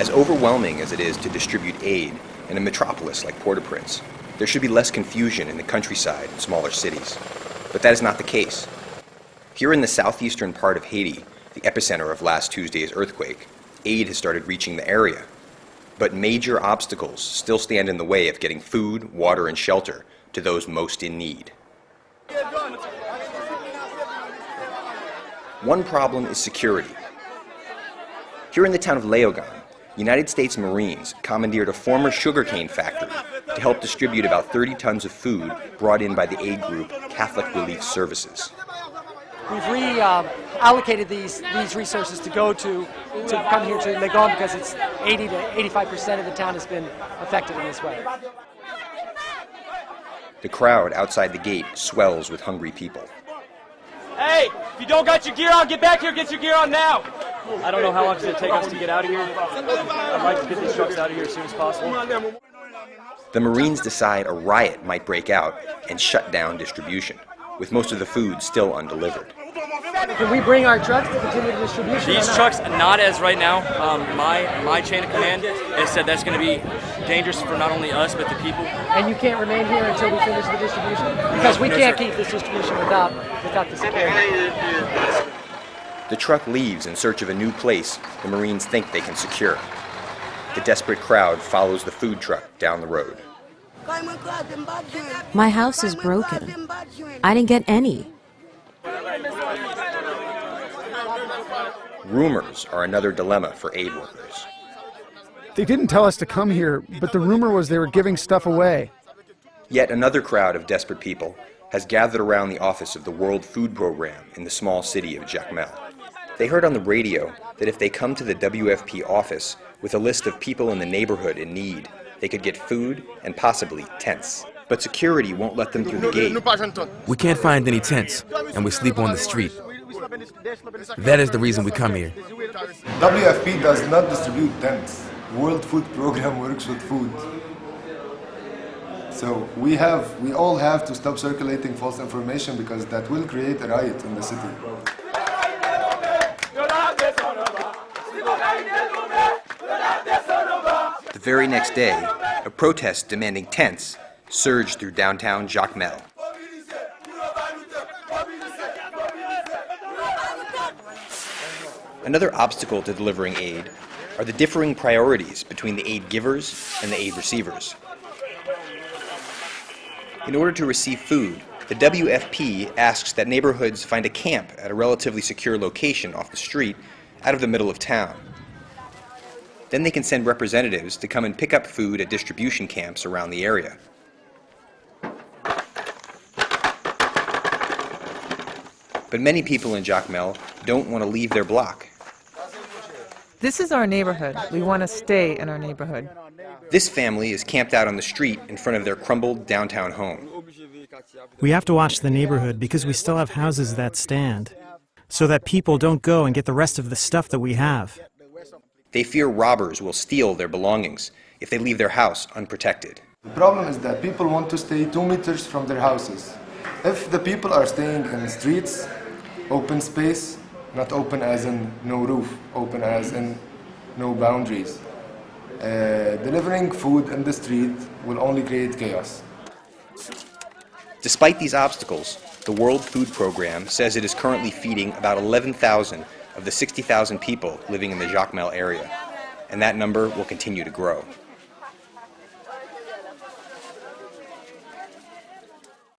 As overwhelming as it is to distribute aid in a metropolis like Port-au-Prince, there should be less confusion in the countryside and smaller cities. But that is not the case. Here in the southeastern part of Haiti, the epicenter of last Tuesday's earthquake, aid has started reaching the area. But major obstacles still stand in the way of getting food, water, and shelter to those most in need. One problem is security. Here in the town of Léogâne, United States Marines commandeered a former sugarcane factory to help distribute about 30 tons of food brought in by the aid group Catholic Relief Services. We've reallocated these resources to go to come here to Léogâne because it's 80 to 85% of the town has been affected in this way. The crowd outside the gate swells with hungry people. Hey, if you don't got your gear on, get back here, get your gear on now. I don't know how long it's going to take us to get out of here. I'd like to get these trucks out of here as soon as possible. The Marines decide a riot might break out and shut down distribution, with most of the food still undelivered. Can we bring our trucks to continue the distribution? These trucks, not as right now. My chain of command has said that's going to be dangerous for not only us, but the people. And you can't remain here until we finish the distribution? Because we can't keep this distribution without the security. The truck leaves in search of a new place the Marines think they can secure. The desperate crowd follows the food truck down the road. My house is broken. I didn't get any. Rumors are another dilemma for aid workers. They didn't tell us to come here, but the rumor was they were giving stuff away. Yet another crowd of desperate people has gathered around the office of the World Food Program in the small city of Jacmel. They heard on the radio that if they come to the WFP office with a list of people in the neighborhood in need, they could get food and possibly tents. But security won't let them through the gate. We can't find any tents, and we sleep on the street. That is the reason we come here. WFP does not distribute tents. World Food Program works with food. So we all have to stop circulating false information because that will create a riot in the city. The very next day, a protest demanding tents surged through downtown Jacmel. Another obstacle to delivering aid are the differing priorities between the aid givers and the aid receivers. In order to receive food, the WFP asks that neighborhoods find a camp at a relatively secure location off the street out of the middle of town. Then they can send representatives to come and pick up food at distribution camps around the area. But many people in Jacmel don't want to leave their block. This is our neighborhood. We want to stay in our neighborhood. This family is camped out on the street in front of their crumbled downtown home. We have to watch the neighborhood because we still have houses that stand, so that people don't go and get the rest of the stuff that we have. They fear robbers will steal their belongings if they leave their house unprotected. The problem is that people want to stay 2 meters from their houses. If the people are staying in streets, open space, not open as in no roof, open as in no boundaries, delivering food in the street will only create chaos. Despite these obstacles, the World Food Program says it is currently feeding about 11,000 of the 60,000 people living in the Jacmel area, and that number will continue to grow.